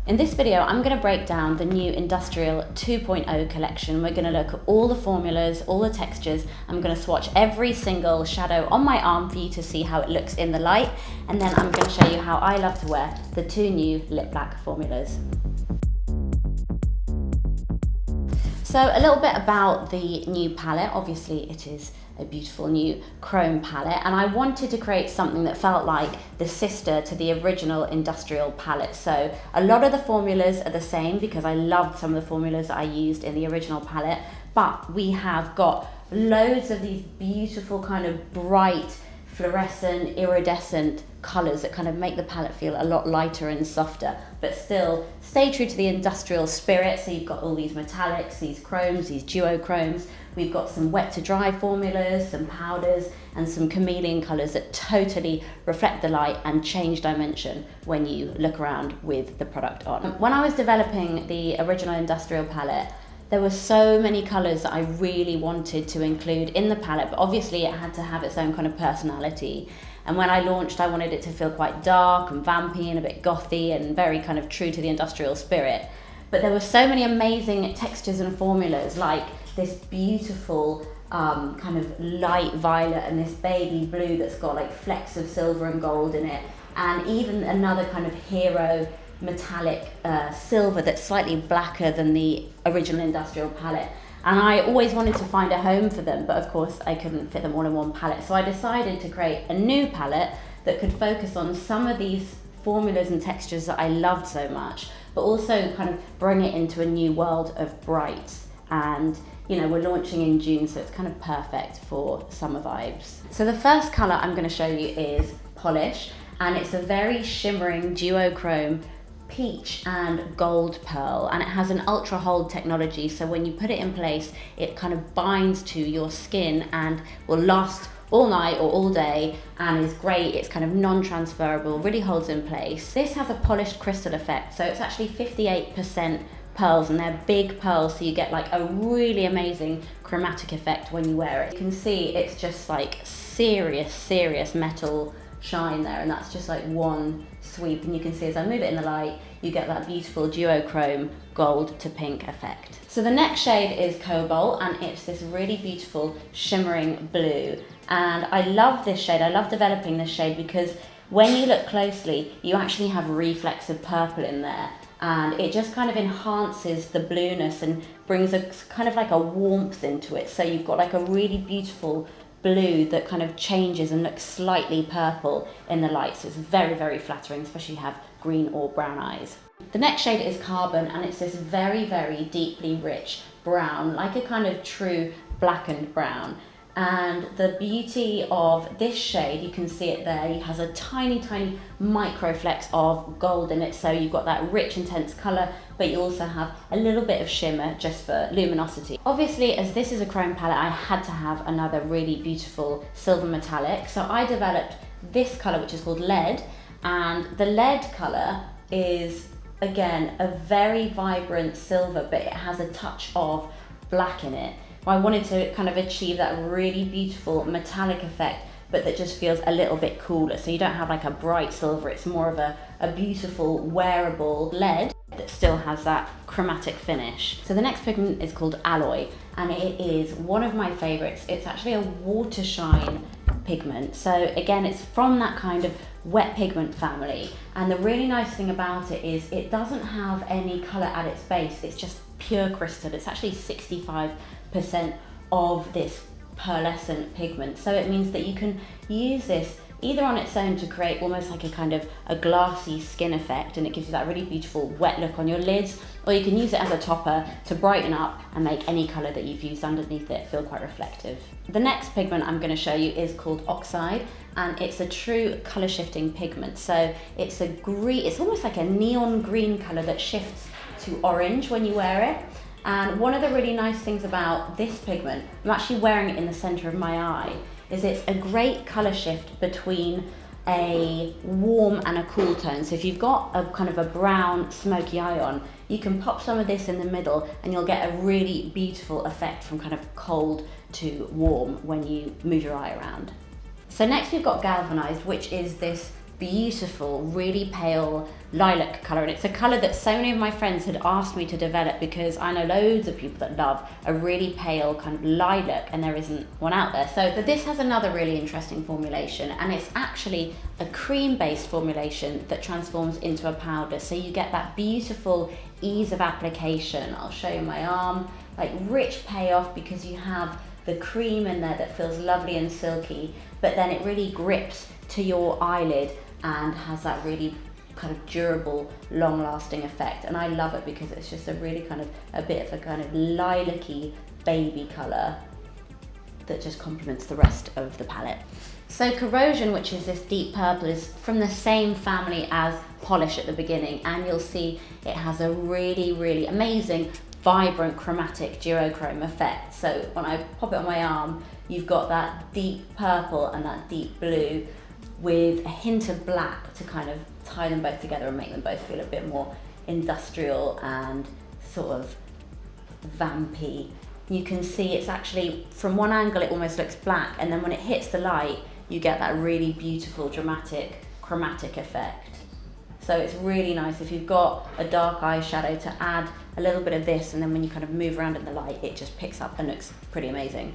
In this video, I'm going to break down the new Industrial 2.0 collection. We're going to look at all the formulas, all the textures. I'm going to swatch every single shadow on my arm for you to see how it looks in the light. And then I'm going to show you how I love to wear the two new lip black formulas. So a little bit about the new palette. Obviously it is a beautiful new chrome palette, and I wanted to create something that felt like the sister to the original Industrial palette. So a lot of the formulas are the same because I loved some of the formulas that I used in the original palette, but we have got loads of these beautiful kind of bright fluorescent, iridescent colours that kind of make the palette feel a lot lighter and softer, but still stay true to the industrial spirit. So you've got all these metallics, these chromes, these duochromes. We've got some wet to dry formulas, some powders, and some chameleon colours that totally reflect the light and change dimension when you look around with the product on. When I was developing the original Industrial palette, there were so many colours that I really wanted to include in the palette, but obviously it had to have its own kind of personality. And when I launched, I wanted it to feel quite dark and vampy and a bit gothy and very kind of true to the industrial spirit. But there were so many amazing textures and formulas, like this beautiful kind of light violet and this baby blue that's got like flecks of silver and gold in it, and even another kind of hero metallic silver that's slightly blacker than the original Industrial palette. And I always wanted to find a home for them, but of course I couldn't fit them all in one palette. So I decided to create a new palette that could focus on some of these formulas and textures that I loved so much, but also kind of bring it into a new world of brights. And you know, we're launching in June, so it's kind of perfect for summer vibes. So the first colour I'm going to show you is Polish, and it's a very shimmering duochrome peach and gold pearl, and it has an ultra hold technology, so when you put it in place it kind of binds to your skin and will last all night or all day and is great. It's kind of non-transferable, really holds in place. This has a polished crystal effect, so it's actually 58% pearls, and they're big pearls, so you get like a really amazing chromatic effect when you wear it. You can see it's just like serious metal shine there, and that's just like one sweep, and you can see as I move it in the light you get that beautiful duochrome gold to pink effect. So the next shade is Cobalt, and it's this really beautiful shimmering blue, and I love this shade. I love developing this shade because when you look closely you actually have reflexive purple in there, and it just kind of enhances the blueness and brings a kind of like a warmth into it. So you've got like a really beautiful blue that kind of changes and looks slightly purple in the light, so it's very flattering, especially if you have green or brown eyes. The next shade is Carbon, and it's this very deeply rich brown, like a kind of true blackened brown. And the beauty of this shade, you can see it there, it has a tiny micro flecks of gold in it, so you've got that rich intense colour, but you also have a little bit of shimmer just for luminosity. Obviously, as this is a chrome palette, I had to have another really beautiful silver metallic, so I developed this colour which is called Lead, and the lead colour is again a very vibrant silver, but it has a touch of black in it. I wanted to kind of achieve that really beautiful metallic effect, but that just feels a little bit cooler. So you don't have like a bright silver, it's more of a beautiful wearable lead that still has that chromatic finish. So the next pigment is called Alloy, and it is one of my favorites. It's actually a water shine pigment. So again, it's from that kind of wet pigment family. And the really nice thing about it is it doesn't have any color at its base. It's just pure crystal. It's actually 65% of this pearlescent pigment, so it means that you can use this either on its own to create almost like a kind of a glassy skin effect, and it gives you that really beautiful wet look on your lids, or you can use it as a topper to brighten up and make any colour that you've used underneath it feel quite reflective. The next pigment I'm going to show you is called Oxide, and it's a true colour shifting pigment. So it's a green, it's almost like a neon green colour that shifts to orange when you wear it. And one of the really nice things about this pigment, I'm actually wearing it in the centre of my eye, is it's a great colour shift between a warm and a cool tone. So if you've got a kind of a brown smoky eye on, you can pop some of this in the middle and you'll get a really beautiful effect from kind of cold to warm when you move your eye around. So next we've got Galvanized, which is this beautiful, really pale lilac colour, and it's a colour that so many of my friends had asked me to develop because I know loads of people that love a really pale kind of lilac and there isn't one out there. So this has another really interesting formulation, and it's actually a cream-based formulation that transforms into a powder, so you get that beautiful ease of application. I'll show you my arm, like rich payoff because you have the cream in there that feels lovely and silky, but then it really grips to your eyelid and has that really kind of durable, long-lasting effect. And I love it because it's just a really kind of a bit of a kind of lilac-y baby colour that just complements the rest of the palette. So Corrosion, which is this deep purple, is from the same family as Polish at the beginning, and you'll see it has a really, really amazing vibrant chromatic duochrome effect. So when I pop it on my arm, you've got that deep purple and that deep blue with a hint of black to kind of tie them both together and make them both feel a bit more industrial and sort of vampy. You can see it's actually, from one angle it almost looks black, and then when it hits the light you get that really beautiful dramatic chromatic effect. So it's really nice if you've got a dark eyeshadow to add a little bit of this, and then when you kind of move around in the light it just picks up and looks pretty amazing.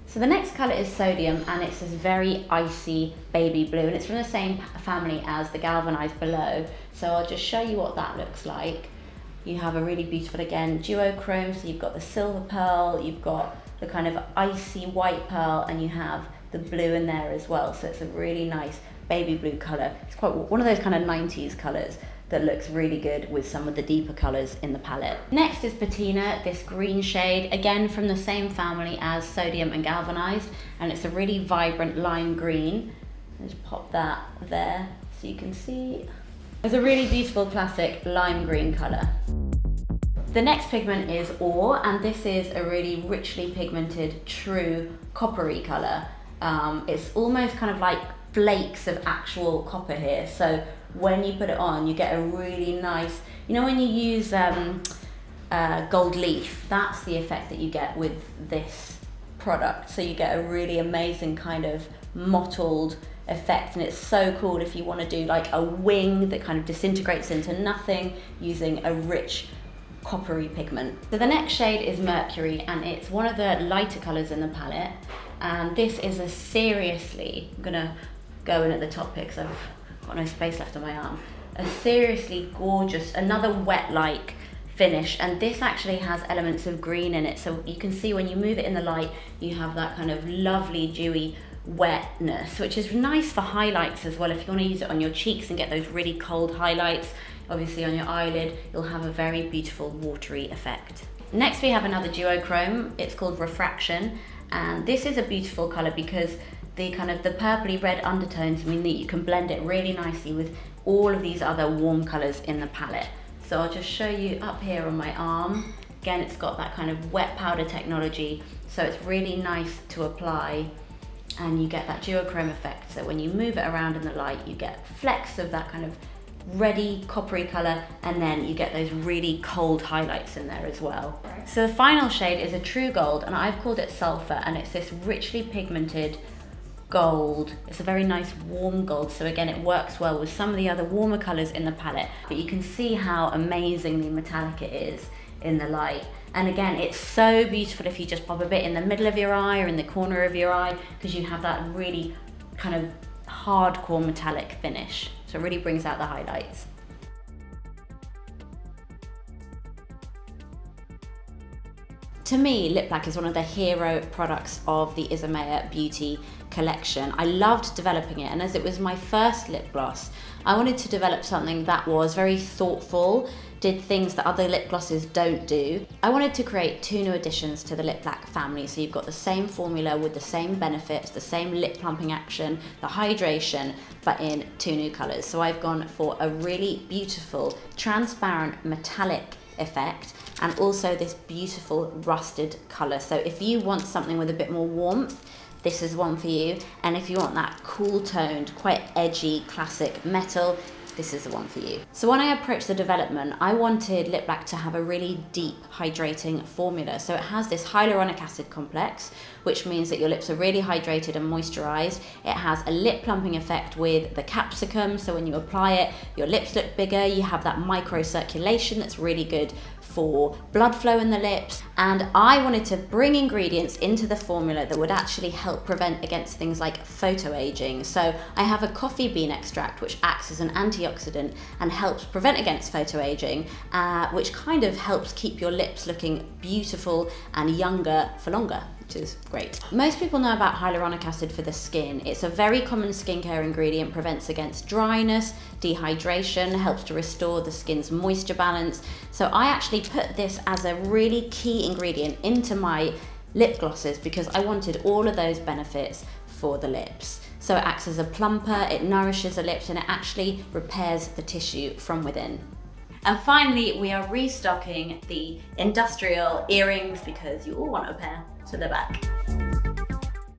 So the next colour is Sodium, and it's this very icy baby blue, and it's from the same family as the Galvanised below. So I'll just show you what that looks like. You have a really beautiful, again, duochrome, so you've got the silver pearl, you've got the kind of icy white pearl, and you have the blue in there as well. So it's a really nice baby blue colour. It's quite one of those kind of 90s colours that looks really good with some of the deeper colours in the palette. Next is Patina, this green shade, again from the same family as Sodium and Galvanised, and it's a really vibrant lime green. Just pop that there so you can see. It's a really beautiful classic lime green colour. The next pigment is Ore, and this is a really richly pigmented, true coppery colour. It's almost kind of like flakes of actual copper here, so when you put it on you get a really nice, you know when you use gold leaf, that's the effect that you get with this product. So you get a really amazing kind of mottled effect, and it's so cool if you want to do like a wing that kind of disintegrates into nothing using a rich coppery pigment. So the next shade is Mercury, and it's one of the lighter colours in the palette, and this is a seriously, I'm gonna go in at the top here because I've got no space left on my arm, a seriously gorgeous, another wet-like finish, and this actually has elements of green in it, so you can see when you move it in the light you have that kind of lovely dewy wetness, which is nice for highlights as well. If you want to use it on your cheeks and get those really cold highlights, obviously on your eyelid you'll have a very beautiful watery effect. Next we have another duochrome, it's called Refraction, and this is a beautiful colour because the kind of the purpley red undertones mean that you can blend it really nicely with all of these other warm colours in the palette. So I'll just show you up here on my arm. Again, it's got that kind of wet powder technology, so it's really nice to apply, and you get that duochrome effect. So when you move it around in the light, you get flecks of that kind of reddy coppery colour, and then you get those really cold highlights in there as well. So the final shade is a true gold, and I've called it Sulphur, and it's this richly pigmented gold. It's a very nice warm gold, so again it works well with some of the other warmer colours in the palette, but you can see how amazingly metallic it is in the light. And again, it's so beautiful if you just pop a bit in the middle of your eye or in the corner of your eye, because you have that really kind of hardcore metallic finish, so it really brings out the highlights. To me, lip black is one of the hero products of the Isamaya Beauty collection. I loved developing it, and as it was my first lip gloss, I wanted to develop something that was very thoughtful, did things that other lip glosses don't do. I wanted to create two new additions to the lip black family, so you've got the same formula with the same benefits, the same lip plumping action, the hydration, but in two new colours. So I've gone for a really beautiful, transparent, metallic effect, and also this beautiful rusted colour. So if you want something with a bit more warmth, this is one for you, and if you want that cool toned, quite edgy, classic metal, this is the one for you. So when I approached the development, I wanted Lip Black to have a really deep hydrating formula. So it has this hyaluronic acid complex, which means that your lips are really hydrated and moisturized. It has a lip plumping effect with the capsicum, so when you apply it, your lips look bigger. You have that microcirculation that's really good for blood flow in the lips. And I wanted to bring ingredients into the formula that would actually help prevent against things like photoaging. So I have a coffee bean extract, which acts as an antioxidant and helps prevent against photoaging, which kind of helps keep your lips looking beautiful and younger for longer, which is great. Most people know about hyaluronic acid for the skin. It's a very common skincare ingredient, prevents against dryness, dehydration, helps to restore the skin's moisture balance. So I actually put this as a really key ingredient into my lip glosses because I wanted all of those benefits for the lips. So it acts as a plumper, it nourishes the lips, and it actually repairs the tissue from within. And finally, we are restocking the industrial earrings because you all want a pair to the back.